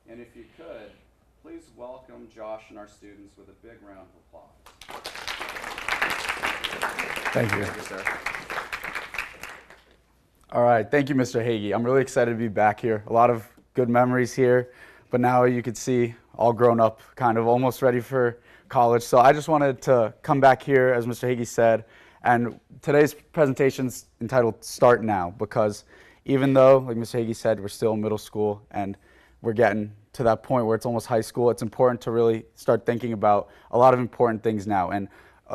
And if you could, please welcome Josh and our students with a big round of applause. Thank you. Thank you, sir. All right, thank you, Mr. Hagee. I'm really excited to be back here. A lot of good memories here, but now you can see all grown up, kind of almost ready for college. So I just wanted to come back here, as Mr. Hagee said, and today's presentation's entitled Start Now, because even though, like Mr. Hagee said, we're still in middle school and we're getting to that point where it's almost high school, it's important to really start thinking about a lot of important things now. And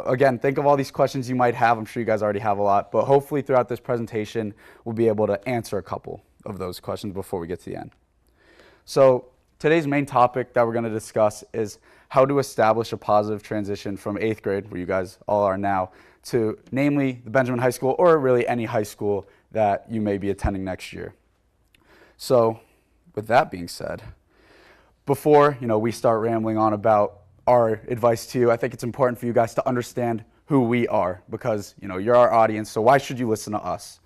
again, think of all these questions you might have. I'm sure you guys already have a lot, but hopefully throughout this presentation, we'll be able to answer a couple of those questions before we get to the end. So today's main topic that we're going to discuss is how to establish a positive transition from 8th grade, where you guys all are now, to namely the Benjamin High School, or really any high school that you may be attending next year. So with that being said, before we start rambling on about our advice to you, I think it's important for you guys to understand who we are, because you're our audience, so why should you listen to us?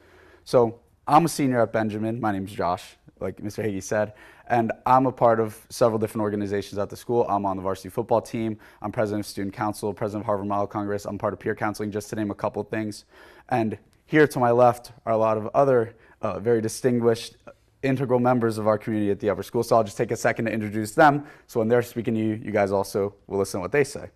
So I'm a senior at Benjamin. My name's Josh, like Mr. Hagee said, and I'm a part of several different organizations at the school. I'm on the varsity football team. I'm president of student council, president of Harvard Model Congress. I'm part of peer counseling, just to name a couple of things. And here to my left are a lot of other very distinguished integral members of our community at the upper school. So I'll just take a second to introduce them. So when they're speaking to you, you guys also will listen to what they say.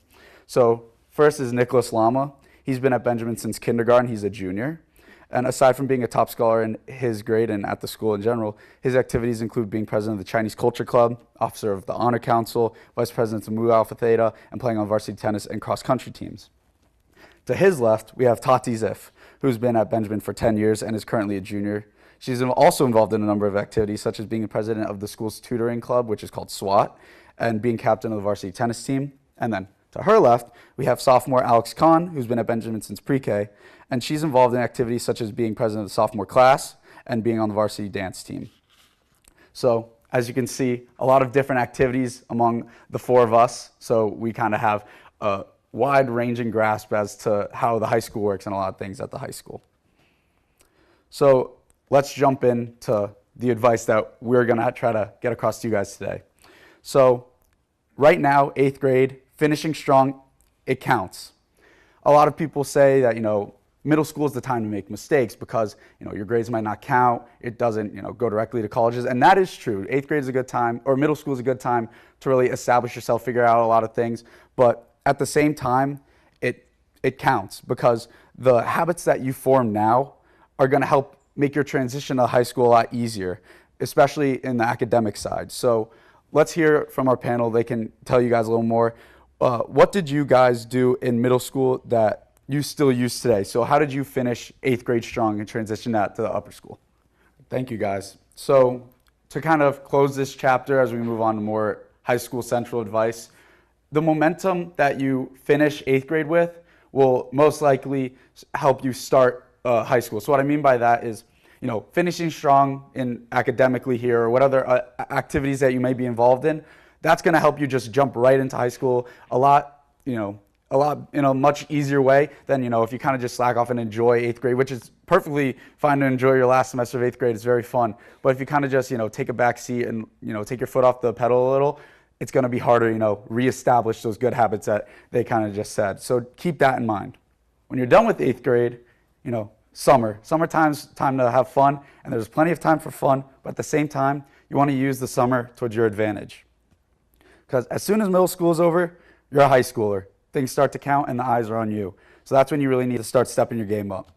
So first is Nicholas Lama. He's been at Benjamin since kindergarten. He's a junior. And aside from being a top scholar in his grade and at the school in general, his activities include being president of the Chinese Culture Club, officer of the Honor Council, vice president of Mu Alpha Theta, and playing on varsity tennis and cross-country teams. To his left, we have Tati Ziff, who's been at Benjamin for 10 years and is currently a junior. She's also involved in a number of activities, such as being a president of the school's tutoring club, which is called SWAT, and being captain of the varsity tennis team. And then to her left, we have sophomore Alex Kahn, who's been at Benjamin since pre-K, and she's involved in activities such as being president of the sophomore class and being on the varsity dance team. So as you can see, a lot of different activities among the four of us, so we kind of have a wide-ranging grasp as to how the high school works and a lot of things at the high school. So let's jump into the advice that we're going to try to get across to you guys today. So right now, 8th grade, finishing strong, it counts. A lot of people say that, middle school is the time to make mistakes because, your grades might not count. It doesn't, go directly to colleges. And that is true. 8th grade is a good time, or middle school is a good time to really establish yourself, figure out a lot of things. But at the same time, it counts, because the habits that you form now are going to help make your transition to high school a lot easier, especially in the academic side. So let's hear from our panel. They can tell you guys a little more. What did you guys do in middle school that you still use today? So how did you finish 8th grade strong and transition that to the upper school? Thank you, guys. So to kind of close this chapter as we move on to more high school central advice, the momentum that you finish 8th grade with will most likely help you start high school. So what I mean by that is, finishing strong in academically here, or what other activities that you may be involved in, that's going to help you just jump right into high school a lot in a much easier way than, if you kind of just slack off and enjoy 8th grade, which is perfectly fine to enjoy your last semester of 8th grade. It's very fun. But if you kind of just, take a back seat and, take your foot off the pedal a little, it's going to be harder, reestablish those good habits that they kind of just said. So keep that in mind. When you're done with 8th grade, summertime's time to have fun, and there's plenty of time for fun, but at the same time, you want to use the summer towards your advantage. Because as soon as middle school is over, you're a high schooler. Things start to count and the eyes are on you. So that's when you really need to start stepping your game up.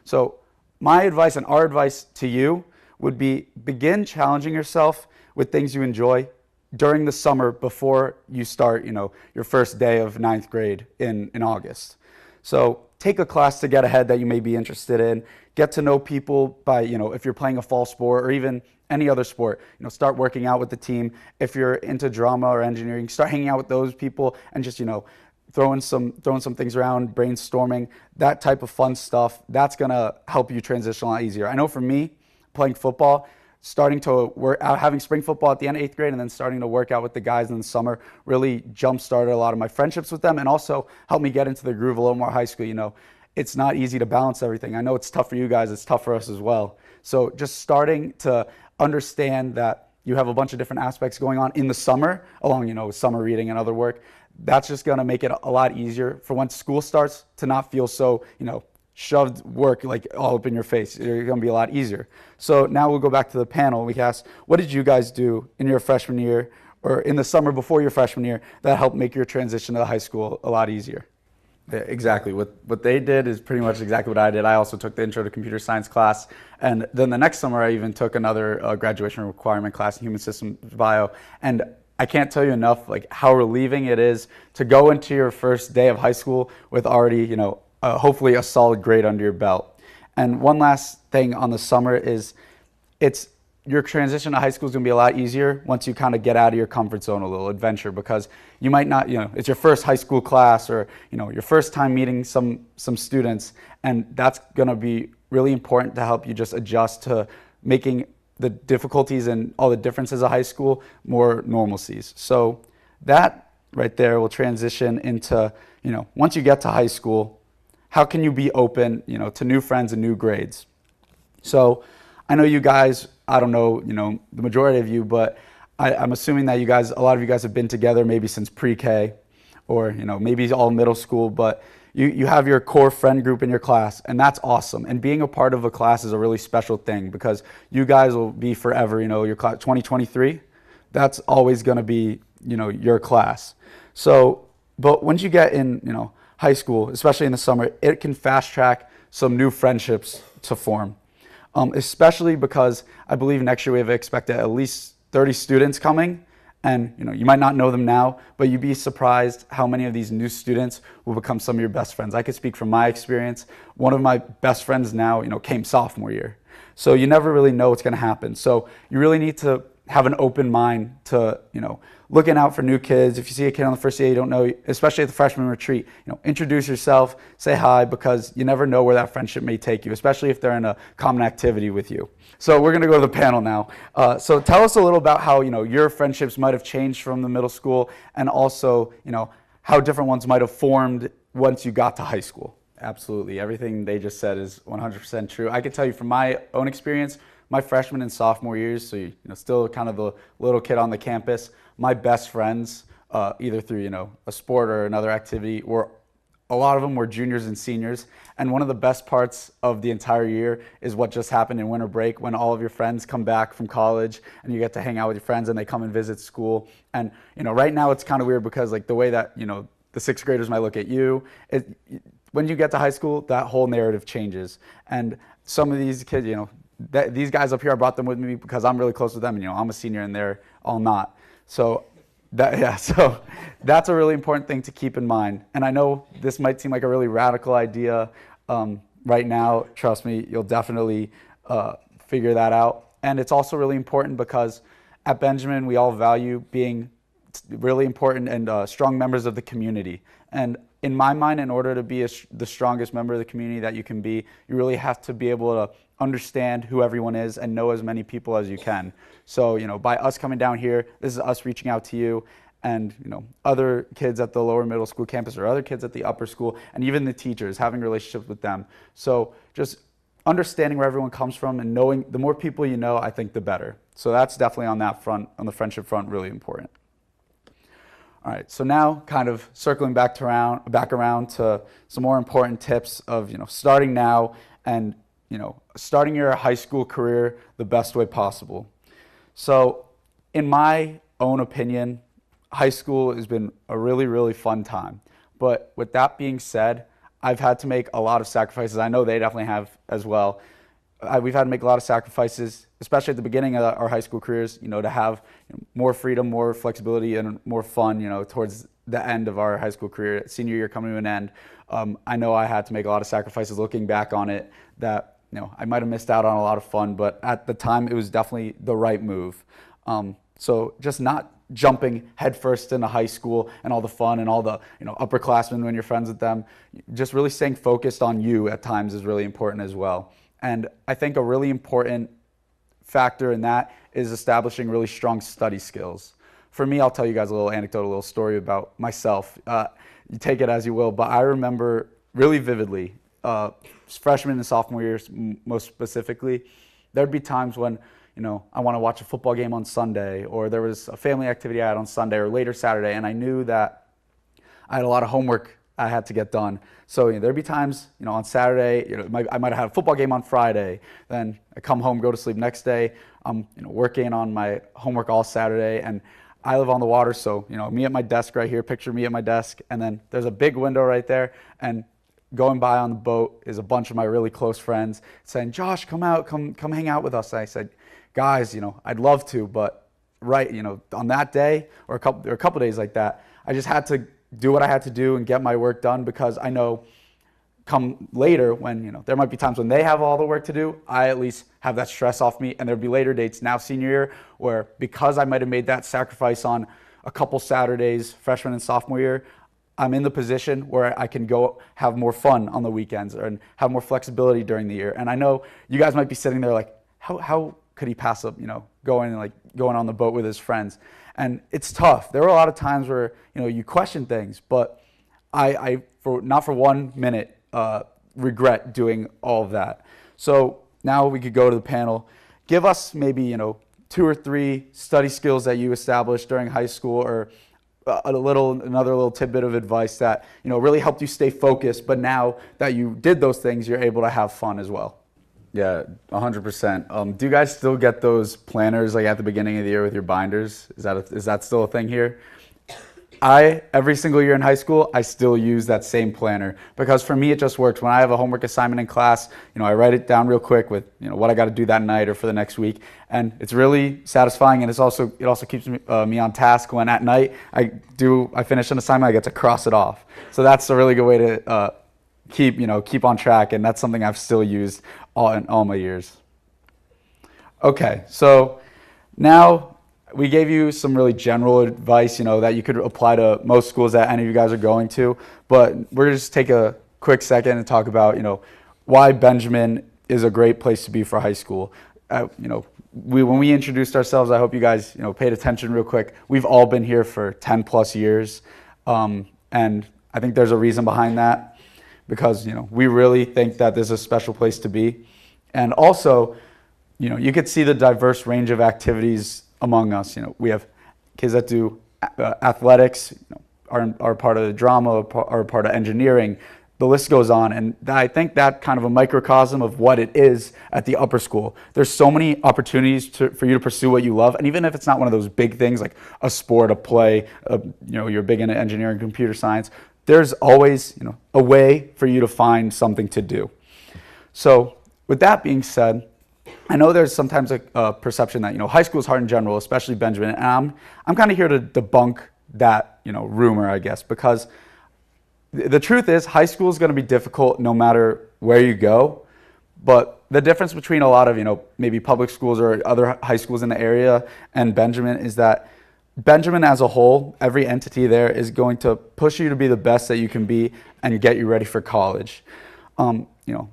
So my advice and our advice to you would be, begin challenging yourself with things you enjoy during the summer before you start, your first day of 9th grade in August. So take a class to get ahead that you may be interested in. Get to know people by, if you're playing a fall sport or even any other sport, start working out with the team. If you're into drama or engineering, start hanging out with those people and just, throwing some things around, brainstorming, that type of fun stuff. That's going to help you transition a lot easier. I know for me, playing football, starting to work out, having spring football at the end of 8th grade and then starting to work out with the guys in the summer really jump-started a lot of my friendships with them and also helped me get into the groove a little more high school. It's not easy to balance everything. I know it's tough for you guys. It's tough for us as well. So just starting to understand that you have a bunch of different aspects going on in the summer, along, with summer reading and other work. That's just going to make it a lot easier for when school starts to not feel so, shoved work like all up in your face. It's going to be a lot easier. So now we'll go back to the panel. We can ask, what did you guys do in your freshman year or in the summer before your freshman year that helped make your transition to the high school a lot easier? Yeah, exactly. What they did is pretty much exactly what I did. I also took the Intro to Computer Science class, and then the next summer I even took another graduation requirement class in Human Systems Bio. And I can't tell you enough how relieving it is to go into your first day of high school with already, hopefully a solid grade under your belt. And one last thing on the summer is your transition to high school is going to be a lot easier once you kind of get out of your comfort zone, a little adventure, because you might not, it's your first high school class or, your first time meeting some students, and that's going to be really important to help you just adjust to making the difficulties and all the differences of high school more normalcies. So that right there will transition into, once you get to high school, how can you be open, to new friends and new grades? So I know you guys, I don't know, the majority of you, but I'm assuming that a lot of you guys have been together maybe since pre-K or, maybe all middle school, but you have your core friend group in your class, and that's awesome. And being a part of a class is a really special thing because you guys will be forever, your class, 2023, that's always going to be, your class. So, but once you get in, high school, especially in the summer, it can fast track some new friendships to form. Especially because I believe next year we have expected at least 30 students coming, and you might not know them now, but you'd be surprised how many of these new students will become some of your best friends. I could speak from my experience. One of my best friends now, came sophomore year. So you never really know what's going to happen. So you really need to have an open mind to, looking out for new kids. If you see a kid on the first day you don't know, especially at the freshman retreat, introduce yourself, say hi, because you never know where that friendship may take you, especially if they're in a common activity with you. So we're going to go to the panel now. So tell us a little about how, your friendships might have changed from the middle school, and also, how different ones might have formed once you got to high school. Absolutely. Everything they just said is 100% true. I can tell you from my own experience, my freshman and sophomore years, so still kind of the little kid on the campus, my best friends, either through a sport or another activity, a lot of them were juniors and seniors. And one of the best parts of the entire year is what just happened in winter break, when all of your friends come back from college and you get to hang out with your friends and they come and visit school. And right now it's kind of weird because the way that the sixth graders might look at you, when you get to high school, that whole narrative changes. And some of these kids, these guys up here, I brought them with me because I'm really close with them, and I'm a senior and they're all not. So so that's a really important thing to keep in mind. And I know this might seem like a really radical idea right now. Trust me, you'll definitely figure that out. And it's also really important because at Benjamin, we all value being really important and strong members of the community. And in my mind, in order to be the strongest member of the community that you can be, you really have to be able to understand who everyone is and know as many people as you can. So, by us coming down here, this is us reaching out to you and, other kids at the lower middle school campus or other kids at the upper school, and even the teachers, having relationships with them. So just understanding where everyone comes from and knowing, the more people you know, I think the better. So that's definitely on that front, on the friendship front, really important. All right, so now kind of circling back around to some more important tips of, starting now and, starting your high school career the best way possible. So in my own opinion, high school has been a really, really fun time. But with that being said, I've had to make a lot of sacrifices. I know they definitely have as well. We've had to make a lot of sacrifices, especially at the beginning of our high school careers, to have more freedom, more flexibility, and more fun, towards the end of our high school career. Senior year coming to an end, I know I had to make a lot of sacrifices looking back on it that, I might have missed out on a lot of fun, but at the time it was definitely the right move. So just not jumping headfirst into high school and all the fun and all the upperclassmen when you're friends with them, just really staying focused on you at times is really important as well. And I think a really important factor in that is establishing really strong study skills. For me, I'll tell you guys a little anecdote, a little story about myself. You take it as you will, but I remember really vividly, freshman and sophomore years most specifically, there'd be times when, I want to watch a football game on Sunday, or there was a family activity I had on Sunday or later Saturday, and I knew that I had a lot of homework I had to get done. So there'd be times, on Saturday, I might have had a football game on Friday, then I come home, go to sleep. Next day, I'm working on my homework all Saturday, and I live on the water, so me at my desk right here, picture me at my desk, and then there's a big window right there, and going by on the boat is a bunch of my really close friends saying, Josh, come out, come hang out with us. And I said, guys, I'd love to, but on that day or a couple days like that, I just had to do what I had to do and get my work done, because I know come later when, there might be times when they have all the work to do, I at least have that stress off me. And there'll be later dates now senior year where, because I might have made that sacrifice on a couple Saturdays, freshman and sophomore year, I'm in the position where I can go have more fun on the weekends and have more flexibility during the year. And I know you guys might be sitting there like, how could he pass up, going on the boat with his friends? And it's tough. There were a lot of times where, you question things, but I not for 1 minute, regret doing all of that. So now we could go to the panel. Give us maybe, 2 or 3 study skills that you established during high school, or another little tidbit of advice that, really helped you stay focused, but now that you did those things, you're able to have fun as well. Yeah, 100%. Do you guys still get those planners like at the beginning of the year with your binders? Is that still a thing here? Every single year in high school, I still use that same planner, because for me it just works. When I have a homework assignment in class, I write it down real quick with what I got to do that night or for the next week, and it's really satisfying. And it also keeps me on task when at night I finish an assignment, I get to cross it off. So that's a really good way to keep on track, and that's something I've still used in all my years. Okay, so now we gave you some really general advice, that you could apply to most schools that any of you guys are going to, but we're going to just take a quick second and talk about, why Benjamin is a great place to be for high school. When we introduced ourselves, I hope you guys, paid attention real quick. We've all been here for 10 plus years, and I think there's a reason behind that, because, we really think that this is a special place to be. And also, you could see the diverse range of activities among us. We have kids that do athletics, are part of the drama, are part of engineering. The list goes on, and I think that kind of a microcosm of what it is at the upper school. There's so many opportunities for you to pursue what you love, and even if it's not one of those big things like a sport, a play, you're big into engineering, computer science, there's always a way for you to find something to do. So with that being said, I know there's sometimes a perception that high school is hard in general, especially Benjamin, and I'm kind of here to debunk that rumor, I guess, because the truth is high school is going to be difficult no matter where you go. But the difference between a lot of maybe public schools or other high schools in the area and Benjamin is that Benjamin as a whole, every entity there is going to push you to be the best that you can be and get you ready for college.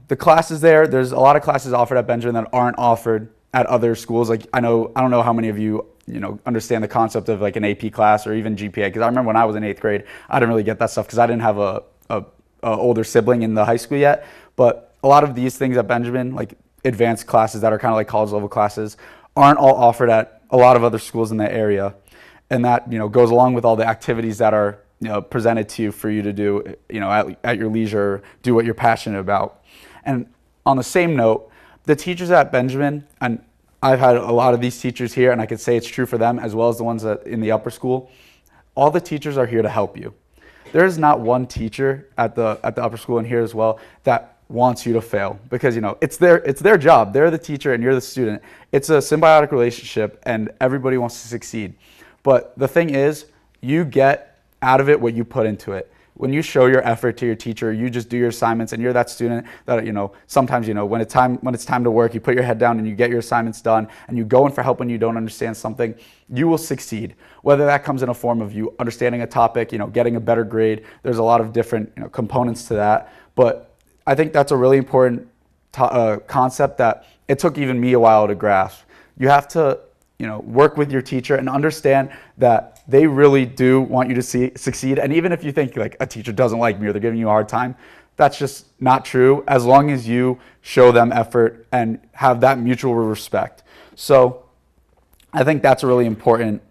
The classes there's a lot of classes offered at Benjamin that aren't offered at other schools. Like I don't know how many of you understand the concept of like an AP class or even GPA, because I remember when I was in 8th grade, I didn't really get that stuff because I didn't have a older sibling in the high school yet. But a lot of these things at Benjamin, like advanced classes that are kind of like college level classes, aren't all offered at a lot of other schools in the area, and that goes along with all the activities that are presented to you for you to do at your leisure, do what you're passionate about. And on the same note, the teachers at Benjamin, and I've had a lot of these teachers here, and I could say it's true for them as well as the ones that in the upper school. All the teachers are here to help you. There is not one teacher at the upper school and here as well that wants you to fail, because it's their job. They're the teacher and you're the student. It's a symbiotic relationship, and everybody wants to succeed. But the thing is, you get out of it what you put into it. When you show your effort to your teacher, you just do your assignments, and you're that student that sometimes when it's time to work, you put your head down and you get your assignments done, and you go in for help when you don't understand something. You will succeed, whether that comes in a form of you understanding a topic, getting a better grade. There's a lot of different components to that, but I think that's a really important concept that it took even me a while to grasp. You have to work with your teacher and understand that they really do want you to succeed. And even if you think like a teacher doesn't like me or they're giving you a hard time, that's just not true, as long as you show them effort and have that mutual respect. So I think that's a really important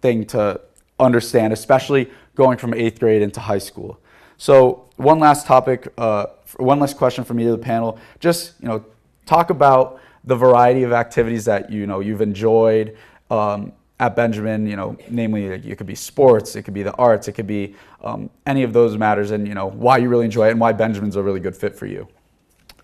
thing to understand, especially going from 8th grade into high school. So one last topic, one last question from me to the panel. Just talk about the variety of activities that you've enjoyed at Benjamin. Namely, like, it could be sports, it could be the arts, it could be any of those matters, and why you really enjoy it and why Benjamin's a really good fit for you.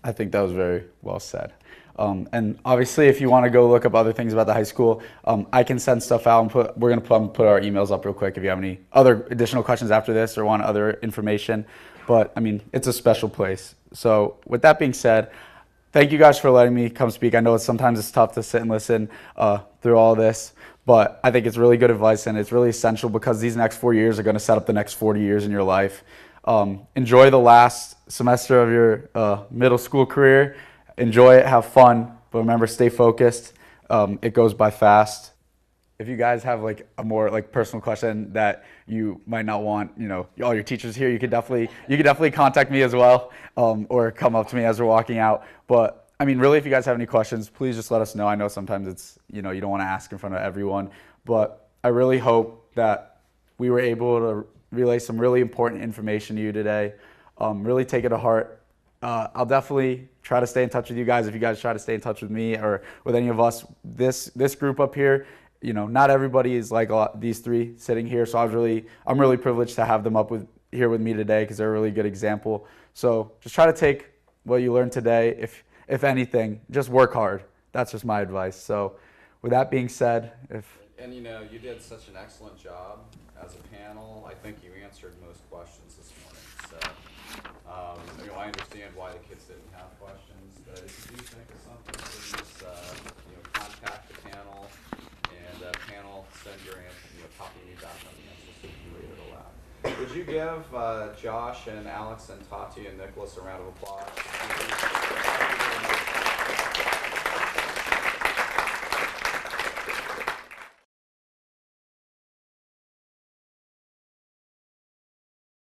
I think that was very well said. And obviously, if you want to go look up other things about the high school, I can send stuff out, and we're going to put our emails up real quick if you have any other additional questions after this or want other information. But I mean, it's a special place. So with that being said, thank you guys for letting me come speak. I know sometimes it's tough to sit and listen through all this, but I think it's really good advice, and it's really essential because these next 4 years are going to set up the next 40 years in your life. Enjoy the last semester of your middle school career. Enjoy it, have fun, but remember, stay focused. It goes by fast. If you guys have like a more like personal question that you might not want, all your teachers here, you could definitely contact me as well, or come up to me as we're walking out. But I mean, really, if you guys have any questions, please just let us know. I know sometimes it's, you don't want to ask in front of everyone, but I really hope that we were able to relay some really important information to you today. Really take it to heart. I'll definitely try to stay in touch with you guys if you guys try to stay in touch with me or with any of us. This group up here, not everybody is like these three sitting here, so I'm really privileged to have them here with me today because they're a really good example. So just try to take what you learned today. If anything, just work hard. That's just my advice. So with that being said, And you did such an excellent job as a panel. I think you answered most questions this morning. So I understand why the kids didn't have questions. But if you do think of something, please contact the panel, and panel send your answer. Copy me back on the answers so you can read it aloud. Would you give Josh and Alex and Tati and Nicholas a round of applause?